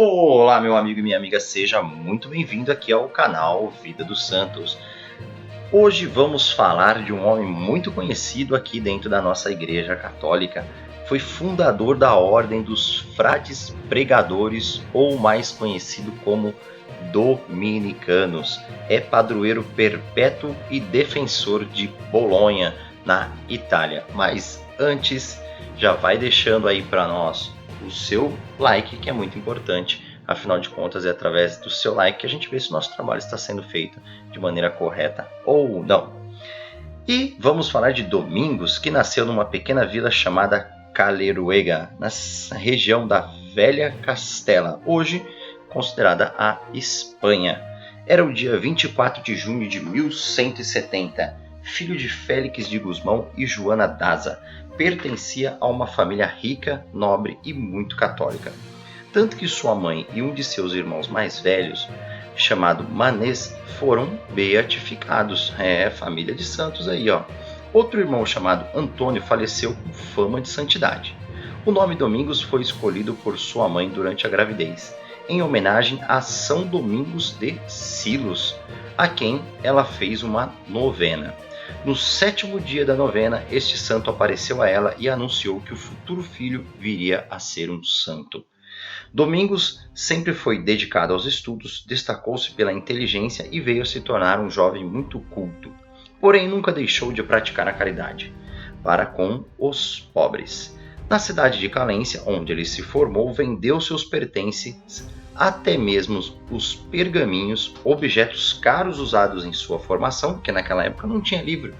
Olá, meu amigo e minha amiga, seja muito bem-vindo aqui ao canal Vida dos Santos. Hoje vamos falar de um homem muito conhecido aqui dentro da nossa Igreja Católica. Foi fundador da Ordem dos Frades Pregadores, ou mais conhecido como Dominicanos. É padroeiro perpétuo e defensor de Bolonha, na Itália. Mas antes, já vai deixando aí para nós o seu like, que é muito importante. Afinal de contas, é através do seu like que a gente vê se o nosso trabalho está sendo feito de maneira correta ou não. E vamos falar de Domingos, que nasceu numa pequena vila chamada Caleruega, na região da Velha Castela, hoje considerada a Espanha. Era o dia 24 de junho de 1170, filho de Félix de Gusmão e Joana Daza. Pertencia a uma família rica, nobre e muito católica. Tanto que sua mãe e um de seus irmãos mais velhos, chamado Manés, foram beatificados. Família de santos aí, ó. Outro irmão chamado Antônio faleceu com fama de santidade. O nome Domingos foi escolhido por sua mãe durante a gravidez, em homenagem a São Domingos de Silos, a quem ela fez uma novena. No 7º dia da novena, este santo apareceu a ela e anunciou que o futuro filho viria a ser um santo. Domingos sempre foi dedicado aos estudos, destacou-se pela inteligência e veio a se tornar um jovem muito culto. Porém, nunca deixou de praticar a caridade para com os pobres. Na cidade de Calência, onde ele se formou, vendeu seus pertences, até mesmo os pergaminhos, objetos caros usados em sua formação, porque naquela época não tinha livro.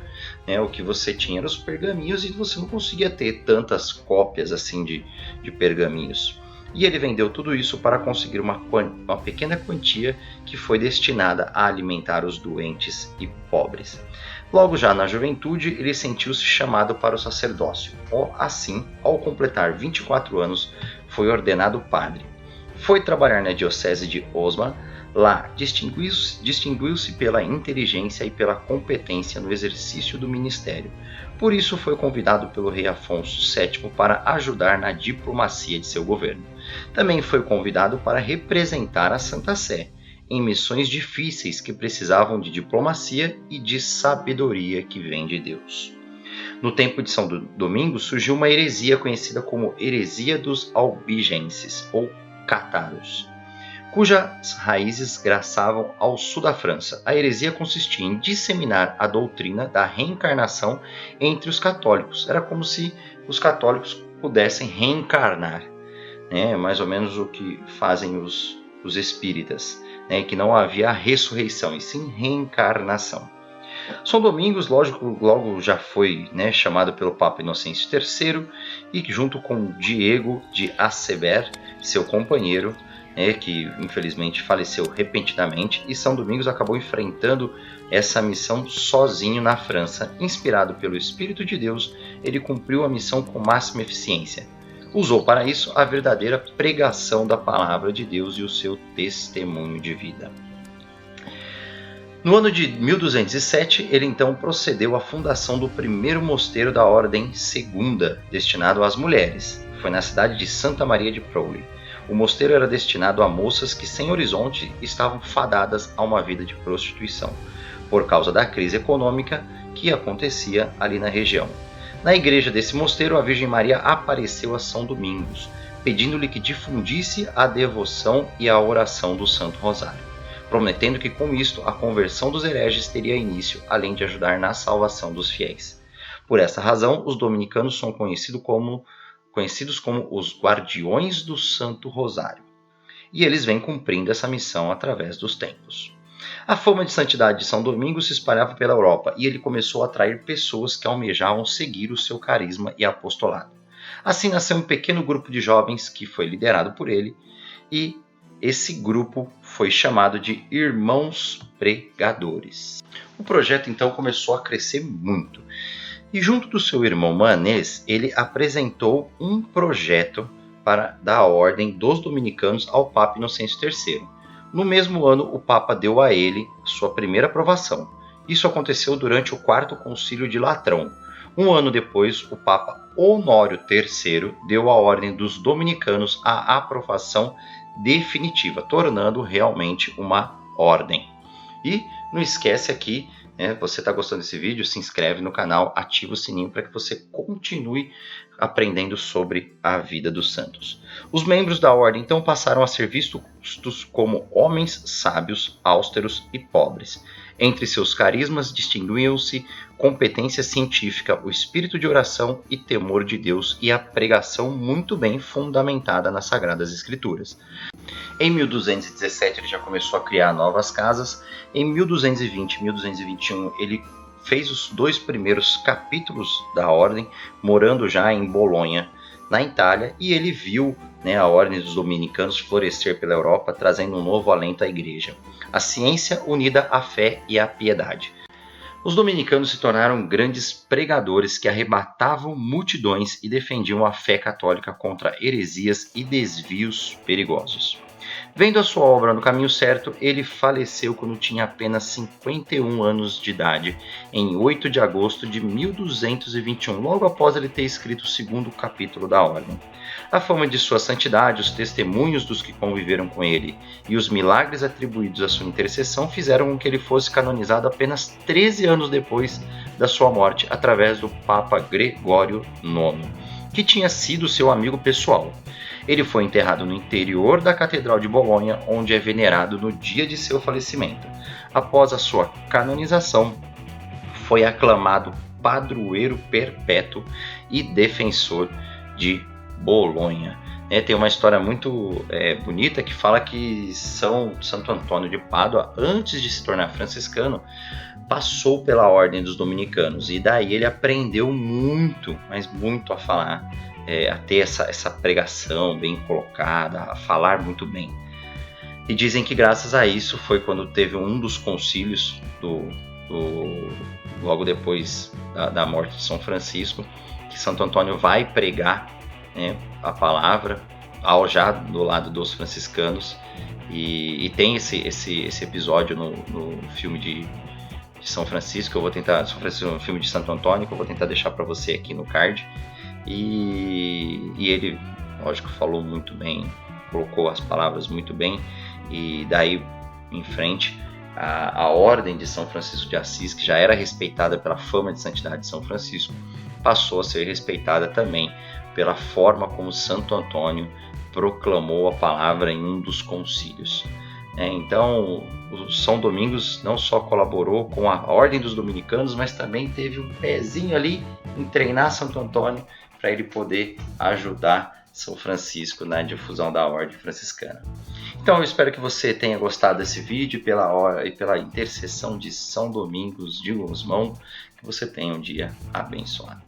O que você tinha eram os pergaminhos e você não conseguia ter tantas cópias assim de pergaminhos. E ele vendeu tudo isso para conseguir uma pequena quantia que foi destinada a alimentar os doentes e pobres. Logo já na juventude, ele sentiu-se chamado para o sacerdócio. Assim, ao completar 24 anos, foi ordenado padre. Foi trabalhar na diocese de Osma. Lá, distinguiu-se pela inteligência e pela competência no exercício do ministério. Por isso foi convidado pelo rei Afonso VII para ajudar na diplomacia de seu governo. Também foi convidado para representar a Santa Sé em missões difíceis que precisavam de diplomacia e de sabedoria que vem de Deus. No tempo de São Domingos surgiu uma heresia conhecida como heresia dos albigenses, ou cátaros, cujas raízes graçavam ao sul da França. A heresia consistia em disseminar a doutrina da reencarnação entre os católicos. Era como se os católicos pudessem reencarnar, mais ou menos o que fazem os espíritas, que não havia ressurreição, e sim reencarnação. São Domingos, logo já foi chamado pelo Papa Inocêncio III, e junto com Diego de Aceber, seu companheiro, que infelizmente faleceu repentinamente, e São Domingos acabou enfrentando essa missão sozinho na França. Inspirado pelo Espírito de Deus, ele cumpriu a missão com máxima eficiência. Usou para isso a verdadeira pregação da palavra de Deus e o seu testemunho de vida. No ano de 1207, ele então procedeu à fundação do primeiro mosteiro da Ordem Segunda, destinado às mulheres. Foi na cidade de Santa Maria de Prouli. O mosteiro era destinado a moças que, sem horizonte, estavam fadadas a uma vida de prostituição, por causa da crise econômica que acontecia ali na região. Na igreja desse mosteiro, a Virgem Maria apareceu a São Domingos, pedindo-lhe que difundisse a devoção e a oração do Santo Rosário, prometendo que com isto a conversão dos hereges teria início, além de ajudar na salvação dos fiéis. Por essa razão, os dominicanos são conhecidos como os guardiões do Santo Rosário. E eles vêm cumprindo essa missão através dos tempos. A fama de santidade de São Domingos se espalhava pela Europa e ele começou a atrair pessoas que almejavam seguir o seu carisma e apostolado. Assim nasceu um pequeno grupo de jovens que foi liderado por ele, e esse grupo foi chamado de Irmãos Pregadores. O projeto então começou a crescer muito. E junto do seu irmão Manés, ele apresentou um projeto da Ordem dos Dominicanos ao Papa Inocêncio III. No mesmo ano, o Papa deu a ele sua primeira aprovação. Isso aconteceu durante o 4º Concílio de Latrão. Um ano depois, o Papa Honório III deu à Ordem dos Dominicanos a aprovação definitiva, tornando realmente uma ordem. E não esquece aqui, você está gostando desse vídeo, se inscreve no canal, ativa o sininho para que você continue aprendendo sobre a vida dos santos. Os membros da ordem então passaram a ser vistos como homens sábios, austeros e pobres. Entre seus carismas distinguiam-se competência científica, o espírito de oração e temor de Deus e a pregação muito bem fundamentada nas Sagradas Escrituras. Em 1217 ele já começou a criar novas casas. Em 1220 e 1221 ele fez os 2 primeiros capítulos da ordem, morando já em Bolonha, na Itália, e ele viu a ordem dos dominicanos florescer pela Europa, trazendo um novo alento à igreja. A ciência unida à fé e à piedade. Os dominicanos se tornaram grandes pregadores que arrebatavam multidões e defendiam a fé católica contra heresias e desvios perigosos. Vendo a sua obra no caminho certo, ele faleceu quando tinha apenas 51 anos de idade, em 8 de agosto de 1221, logo após ele ter escrito o 2º capítulo da ordem. A fama de sua santidade, os testemunhos dos que conviveram com ele e os milagres atribuídos à sua intercessão fizeram com que ele fosse canonizado apenas 13 anos depois da sua morte, através do Papa Gregório IX, que tinha sido seu amigo pessoal. Ele foi enterrado no interior da Catedral de Bolonha, onde é venerado no dia de seu falecimento. Após a sua canonização, foi aclamado padroeiro perpétuo e defensor de Bolonha. Tem uma história muito bonita que fala que Santo Antônio de Pádua, antes de se tornar franciscano, passou pela ordem dos dominicanos, e daí ele aprendeu muito, mas muito a falar, a ter essa pregação bem colocada, a falar muito bem. E dizem que graças a isso foi quando teve um dos concílios, logo depois da morte de São Francisco, que Santo Antônio vai pregar a palavra já do lado dos franciscanos, e tem esse episódio no filme de São Francisco. Eu vou tentar, no filme de Santo Antônio, que eu vou tentar deixar para você aqui no card. E ele, lógico, falou muito bem, colocou as palavras muito bem, e daí em frente a ordem de São Francisco de Assis, que já era respeitada pela fama de santidade de São Francisco, passou a ser respeitada também pela forma como Santo Antônio proclamou a palavra em um dos concílios. Então, o São Domingos não só colaborou com a ordem dos dominicanos, mas também teve um pezinho ali em treinar Santo Antônio para ele poder ajudar São Francisco na difusão da ordem franciscana. Então eu espero que você tenha gostado desse vídeo, e pela intercessão de São Domingos de Gusmão, que você tenha um dia abençoado.